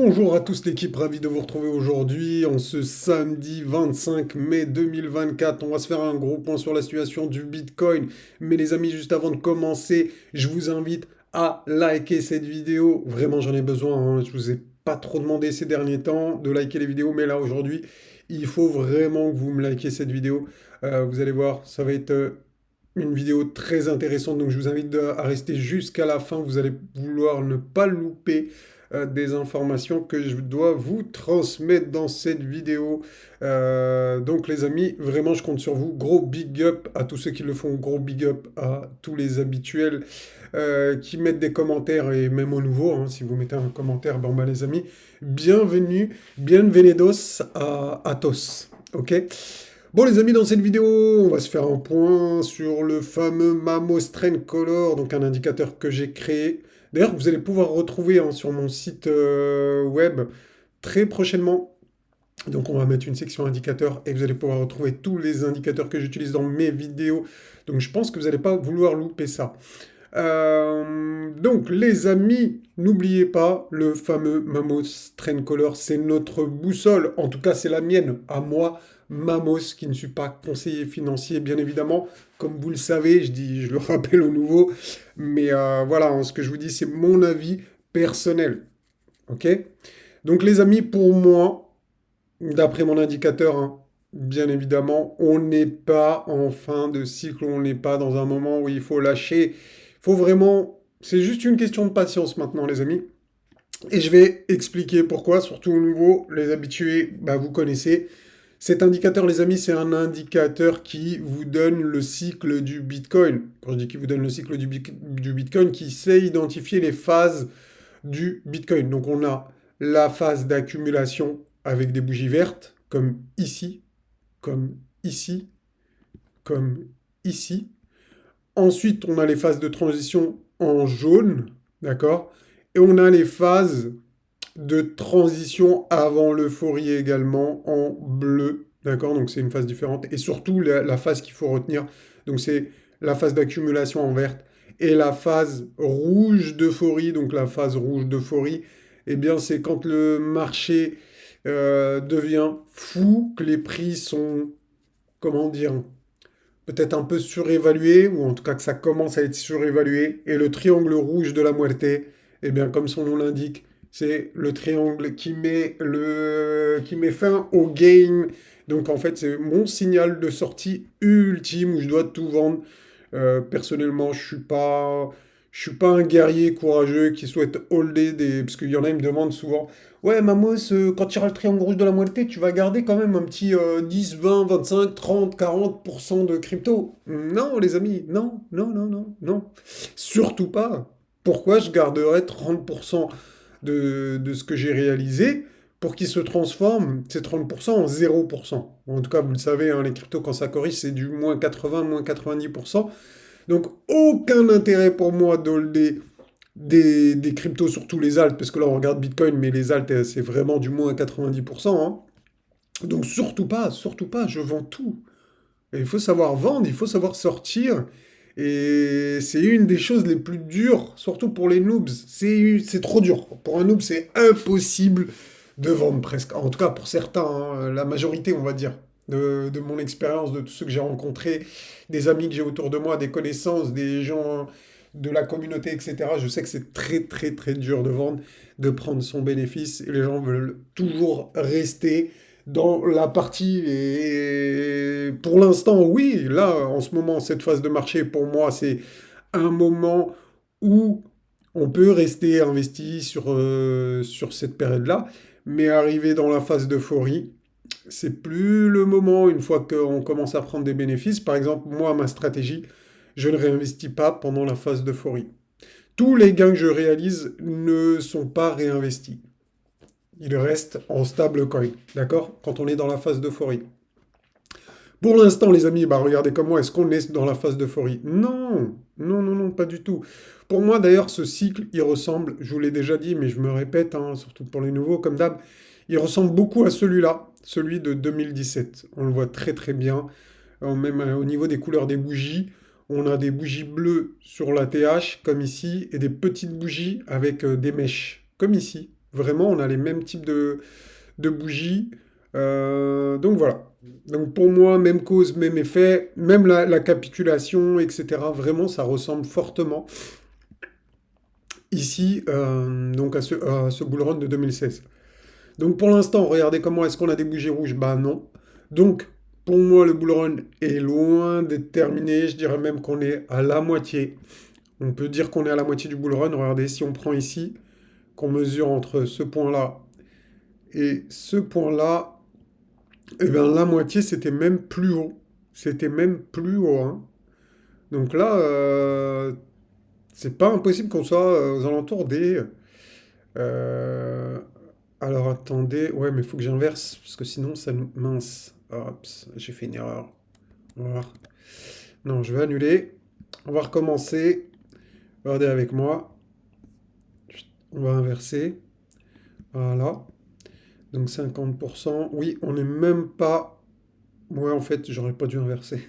Bonjour à tous l'équipe, ravi de vous retrouver aujourd'hui en ce samedi 25 mai 2024. On va se faire un gros point sur la situation du Bitcoin. Mais les amis, juste avant de commencer, je vous invite à liker cette vidéo. Vraiment, j'en ai besoin, hein. Je vous ai pas trop demandé ces derniers temps de liker les vidéos, mais là aujourd'hui, il faut vraiment que vous me likez cette vidéo. Vous allez voir, ça va être une vidéo très intéressante, donc je vous invite à rester jusqu'à la fin. Vous allez vouloir ne pas louper des informations que je dois vous transmettre dans cette vidéo. Donc les amis, vraiment je compte sur vous. Gros big up à tous ceux qui le font, gros big up à tous les habituels qui mettent des commentaires et même aux nouveaux, hein, si vous mettez un commentaire, ben, les amis, bienvenue, bienvenidos à tous. Ok? Bon les amis, dans cette vidéo, on va se faire un point sur le fameux Mamos Trend Color, donc un indicateur que j'ai créé. D'ailleurs, que vous allez pouvoir retrouver hein, sur mon site web très prochainement. Donc on va mettre une section indicateurs et vous allez pouvoir retrouver tous les indicateurs que j'utilise dans mes vidéos. Donc je pense que vous n'allez pas vouloir louper ça. Donc les amis, n'oubliez pas le fameux Mamos Trend Color, c'est notre boussole, en tout cas c'est la mienne, à moi, Mamos, qui ne suis pas conseiller financier, bien évidemment, comme vous le savez, je le rappelle au nouveau, mais voilà, hein, ce que je vous dis, c'est mon avis personnel, ok? Donc les amis, pour moi, d'après mon indicateur, hein, bien évidemment, on n'est pas en fin de cycle, on n'est pas dans un moment où il faut lâcher. Il faut vraiment... C'est juste une question de patience maintenant, les amis. Et je vais expliquer pourquoi, surtout au nouveau, les habitués, bah, vous connaissez. Cet indicateur, les amis, c'est un indicateur qui vous donne le cycle du Bitcoin. Quand je dis qui vous donne le cycle du Bitcoin, qui sait identifier les phases du Bitcoin. Donc on a la phase d'accumulation avec des bougies vertes, comme ici, comme ici, comme ici. Ensuite, on a les phases de transition en jaune, d'accord? Et on a les phases de transition avant l'euphorie également en bleu, d'accord? Donc c'est une phase différente. Et surtout, la phase qu'il faut retenir, donc c'est la phase d'accumulation en verte et la phase rouge d'euphorie. Donc la phase rouge d'euphorie, eh bien c'est quand le marché devient fou, que les prix sont, comment dire, peut-être un peu surévalués, ou en tout cas que ça commence à être surévalué. Et le triangle rouge de la muerte, eh bien comme son nom l'indique, c'est le triangle qui met fin au game. Donc en fait, c'est mon signal de sortie ultime où je dois tout vendre. Personnellement, je suis pas un guerrier courageux qui souhaite holder des... Parce qu'il y en a, ils me demandent souvent, ouais, Mamos, quand tu auras le triangle rouge de la moitié, tu vas garder quand même un petit 10, 20, 25, 30, 40% de crypto. Non, les amis, non, non, non, non, non. Surtout pas. Pourquoi je garderais 30% de ce que j'ai réalisé pour qu'il se transforme, ces 30%, en 0%. En tout cas, vous le savez, hein, les cryptos, quand ça corrige, c'est du moins 80, moins 90%. Donc, aucun intérêt pour moi d'holder des cryptos sur tous les alts, parce que là, on regarde Bitcoin, mais les alts, c'est vraiment du moins 90%, hein. Donc, surtout pas, je vends tout. Et il faut savoir vendre, il faut savoir sortir. Et c'est une des choses les plus dures, surtout pour les noobs. C'est trop dur. Pour un noob, c'est impossible de vendre presque. En tout cas, pour certains, hein, la majorité, on va dire, de mon expérience, de tous ceux que j'ai rencontrés, des amis que j'ai autour de moi, des connaissances, des gens de la communauté, etc. Je sais que c'est très, très, très dur de vendre, de prendre son bénéfice. Et les gens veulent toujours rester dans la partie. Et pour l'instant, oui, là, en ce moment, cette phase de marché, pour moi, c'est un moment où on peut rester investi sur cette période-là, mais arriver dans la phase d'euphorie, c'est plus le moment une fois qu'on commence à prendre des bénéfices. Par exemple, moi, ma stratégie, je ne réinvestis pas pendant la phase d'euphorie. Tous les gains que je réalise ne sont pas réinvestis. Ils restent en stablecoin, d'accord? Quand on est dans la phase d'euphorie. Pour l'instant, les amis, bah regardez comme moi, est-ce qu'on est dans la phase d'euphorie? Non, non, non, non, pas du tout. Pour moi, d'ailleurs, ce cycle, il ressemble, je vous l'ai déjà dit, mais je me répète, hein, surtout pour les nouveaux, comme d'hab, il ressemble beaucoup à celui-là, celui de 2017. On le voit très très bien, même au niveau des couleurs des bougies. On a des bougies bleues sur la TH, comme ici, et des petites bougies avec des mèches, comme ici. Vraiment, on a les mêmes types de bougies. Donc voilà. Donc pour moi, même cause, même effet, même la capitulation, etc. Vraiment, ça ressemble fortement ici donc à ce bull run de 2016. Donc pour l'instant, regardez comment est-ce qu'on a des bougies rouges. Bah non. Donc pour moi, le bull run est loin d'être terminé. Je dirais même qu'on est à la moitié. On peut dire qu'on est à la moitié du bull run. Regardez, si on prend ici, qu'on mesure entre ce point-là et ce point-là, eh bien la moitié, c'était même plus haut. C'était même plus haut, hein. Donc là, c'est pas impossible qu'on soit aux alentours des... euh, alors attendez, ouais, mais il faut que j'inverse, parce que sinon ça nous... Mince, hop, j'ai fait une erreur. On va voir. Non, je vais annuler. On va recommencer. Regardez avec moi. On va inverser. Voilà. Donc 50%. Oui, on n'est même pas... Ouais, en fait, j'aurais pas dû inverser.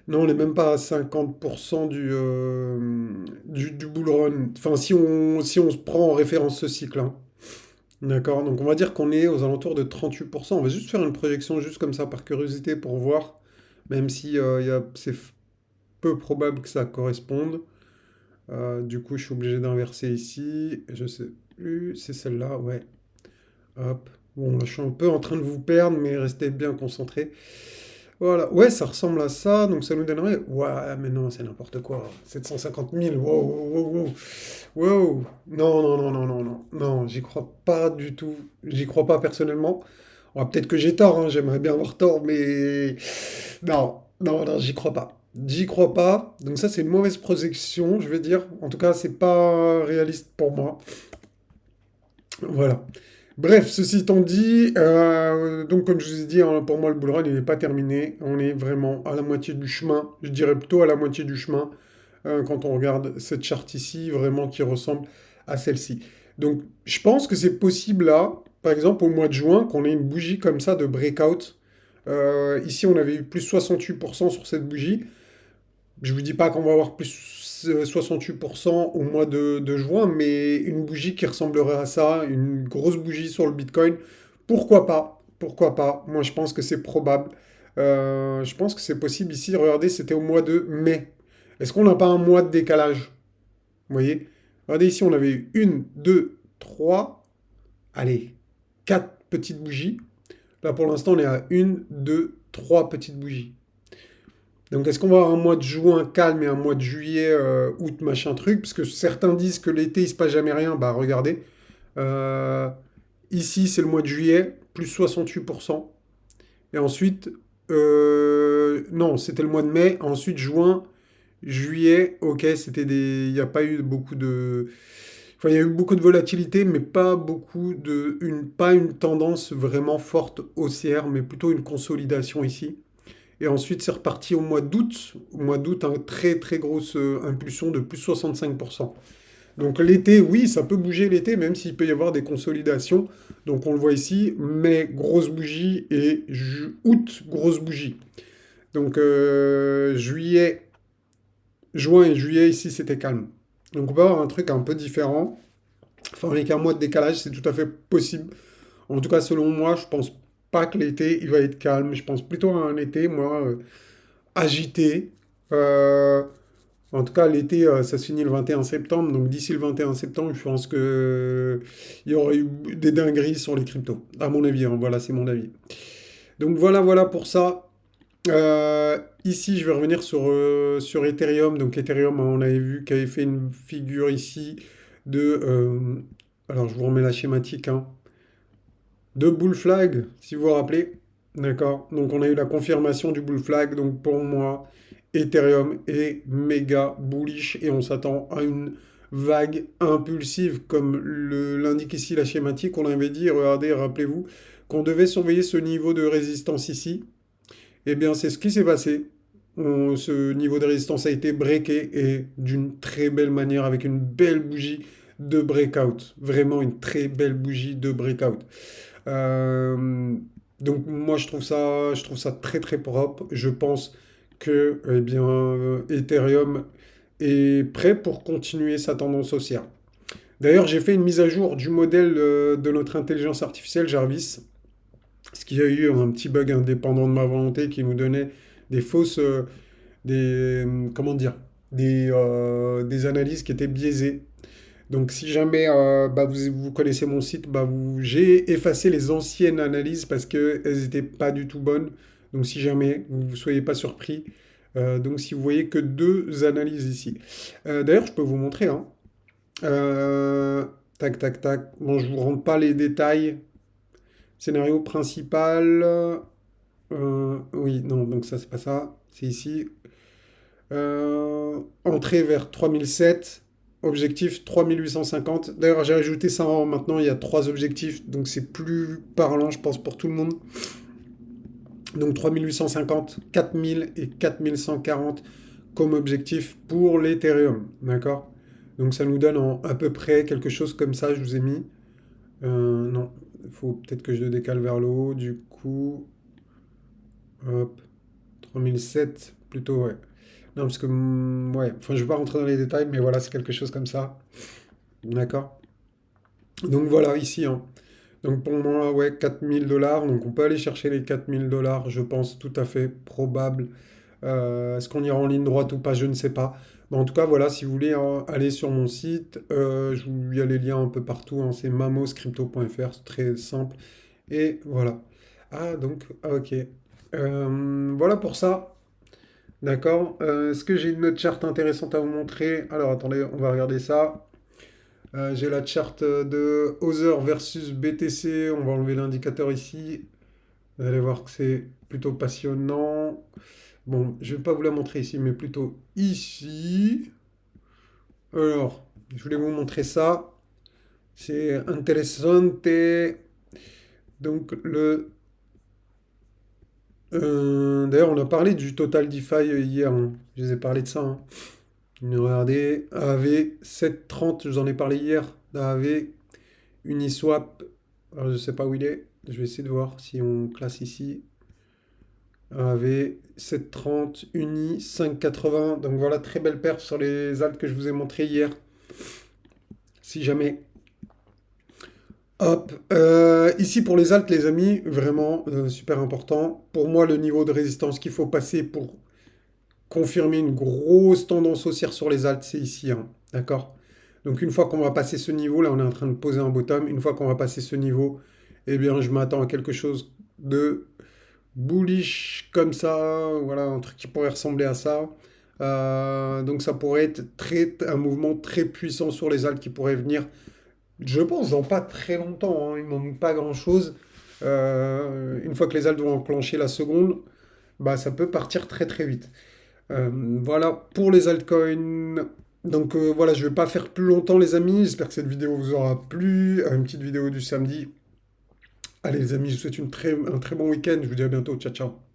Non, on n'est même pas à 50% du bull run. Enfin, si on se prend en référence ce cycle, hein. D'accord, donc on va dire qu'on est aux alentours de 38%. On va juste faire une projection juste comme ça par curiosité pour voir, même si c'est peu probable que ça corresponde. Du coup, je suis obligé d'inverser ici. Je sais plus, c'est celle-là, ouais. Hop. Bon, là, je suis un peu en train de vous perdre, mais restez bien concentrés. Voilà, ouais, ça ressemble à ça, donc ça nous donnerait... Ouais, mais non, c'est n'importe quoi. 750 000, wow, wow, wow, wow. Non, non, non, non, non, non, non, j'y crois pas du tout. J'y crois pas personnellement. Ouais, peut-être que j'ai tort, hein, j'aimerais bien avoir tort, mais... Non, non, non, j'y crois pas. J'y crois pas, donc ça c'est une mauvaise projection, je vais dire. En tout cas, c'est pas réaliste pour moi. Voilà. Bref, ceci étant dit, donc comme je vous ai dit, hein, pour moi le bull run il n'est pas terminé. On est vraiment à la moitié du chemin. Je dirais plutôt à la moitié du chemin quand on regarde cette charte ici, vraiment qui ressemble à celle-ci. Donc je pense que c'est possible là, par exemple au mois de juin, qu'on ait une bougie comme ça de breakout. Ici on avait eu plus 68% sur cette bougie. Je vous dis pas qu'on va avoir plus 68% au mois de juin, mais une bougie qui ressemblerait à ça, une grosse bougie sur le Bitcoin, pourquoi pas? Pourquoi pas? Moi, je pense que c'est probable. Je pense que c'est possible ici. Regardez, c'était au mois de mai. Est-ce qu'on n'a pas un mois de décalage? Vous voyez? Regardez ici, on avait eu une, deux, trois, allez, quatre petites bougies. Là, pour l'instant, on est à une, deux, trois petites bougies. Donc, est-ce qu'on va avoir un mois de juin calme et un mois de juillet, août, machin truc? Parce que certains disent que l'été, il se passe jamais rien. Bah, regardez. Euh, Ici, c'est le mois de juillet, plus 68%. Et ensuite, non, c'était le mois de mai. Ensuite, juin, juillet, ok, il n'y a pas eu beaucoup de... Enfin, il y a eu beaucoup de volatilité, mais pas beaucoup pas une tendance vraiment forte haussière, mais plutôt une consolidation ici. Et ensuite, c'est reparti au mois d'août. Au mois d'août, une très très grosse impulsion de plus 65%. Donc l'été, oui, ça peut bouger l'été, même s'il peut y avoir des consolidations. Donc on le voit ici, mai, grosse bougie, et août, grosse bougie. Donc juillet, juin et juillet, ici, c'était calme. Donc on va avoir un truc un peu différent. Enfin, avec un mois de décalage, c'est tout à fait possible. En tout cas, selon moi, je pense pas que l'été, il va être calme. Je pense plutôt à un été, moi, agité. Euh, En tout cas, l'été, ça se finit le 21 septembre. Donc d'ici le 21 septembre, je pense que il y aurait eu des dingueries sur les cryptos. À mon avis, hein. Voilà, c'est mon avis. Donc voilà, voilà pour ça. Ici, je vais revenir sur Ethereum. Donc Ethereum, on avait vu qu'il avait fait une figure ici de... alors, je vous remets la schématique, hein, de bull flag, si vous vous rappelez. D'accord. Donc on a eu la confirmation du bull flag. Donc pour moi, Ethereum est méga bullish et on s'attend à une vague impulsive comme l'indique ici la schématique. On avait dit, regardez, rappelez-vous, qu'on devait surveiller ce niveau de résistance ici. Eh bien, c'est ce qui s'est passé. Ce niveau de résistance a été breaké et d'une très belle manière avec une belle bougie de breakout. Vraiment une très belle bougie de breakout. Euh, donc moi je trouve ça très très propre. Je pense que eh bien, Ethereum est prêt pour continuer sa tendance haussière. D'ailleurs, j'ai fait une mise à jour du modèle de notre intelligence artificielle Jarvis, parce qu'il y a eu un petit bug indépendant de ma volonté qui nous donnait des fausses, comment dire, des analyses qui étaient biaisées. Donc si jamais bah, vous connaissez mon site, bah, j'ai effacé les anciennes analyses parce qu'elles n'étaient pas du tout bonnes. Donc si jamais vous ne soyez pas surpris. Donc si vous voyez que deux analyses ici. D'ailleurs, je peux vous montrer, hein. Euh, tac, tac, tac. Bon, je vous rentre pas les détails. Scénario principal. Oui, non, donc ça, c'est pas ça. C'est ici. Entrée vers 3007. Objectif 3850. D'ailleurs, j'ai ajouté ça maintenant. Il y a trois objectifs. Donc c'est plus parlant, je pense, pour tout le monde. Donc 3850, 4000 et 4140 comme objectif pour l'Ethereum. D'accord? Donc ça nous donne à peu près quelque chose comme ça, je vous ai mis. Non, il faut peut-être que je le décale vers le haut. Du coup, hop, 3007 plutôt, ouais. Non, parce que, ouais, enfin, je vais pas rentrer dans les détails, mais voilà, c'est quelque chose comme ça. D'accord? Donc voilà, ici, hein. Donc pour moi, ouais, 4000 $. Donc on peut aller chercher les 4000 $, je pense, tout à fait probable. Est-ce qu'on ira en ligne droite ou pas, je ne sais pas. Mais en tout cas, voilà, si vous voulez aller sur mon site, il y a les liens un peu partout, hein, c'est mamoscrypto.fr, c'est très simple. Et voilà. Ah, donc, ah, ok. Voilà pour ça. D'accord. Est-ce que j'ai une autre charte intéressante à vous montrer? Alors, attendez, on va regarder ça. J'ai la charte de Other versus BTC. On va enlever l'indicateur ici. Vous allez voir que c'est plutôt passionnant. Bon, je vais pas vous la montrer ici, mais plutôt ici. Alors, je voulais vous montrer ça. C'est intéressante. Donc, d'ailleurs, on a parlé du Total DeFi hier, hein. Je vous ai parlé de ça, hein. Regardez, AAV 730, je vous en ai parlé hier. AAV, Uniswap. Alors, je sais pas où il est. Je vais essayer de voir si on classe ici. AAV 730, Uni 580. Donc voilà, très belle perf sur les alts que je vous ai montré hier. Si jamais. Hop. Ici pour les alts, les amis, vraiment super important. Pour moi, le niveau de résistance qu'il faut passer pour confirmer une grosse tendance haussière sur les alts, c'est ici, hein. D'accord? Donc une fois qu'on va passer ce niveau, là on est en train de poser un bottom, une fois qu'on va passer ce niveau, eh bien je m'attends à quelque chose de bullish comme ça, voilà, un truc qui pourrait ressembler à ça. Donc ça pourrait être un mouvement très puissant sur les alts qui pourrait venir, je pense, dans pas très longtemps, hein, il ne manque pas grand-chose. Une fois que les alts vont enclencher la seconde, bah, ça peut partir très très vite. Voilà pour les altcoins. Donc voilà, je ne vais pas faire plus longtemps les amis. J'espère que cette vidéo vous aura plu. Une petite vidéo du samedi. Allez les amis, je vous souhaite un très bon week-end. Je vous dis à bientôt. Ciao ciao.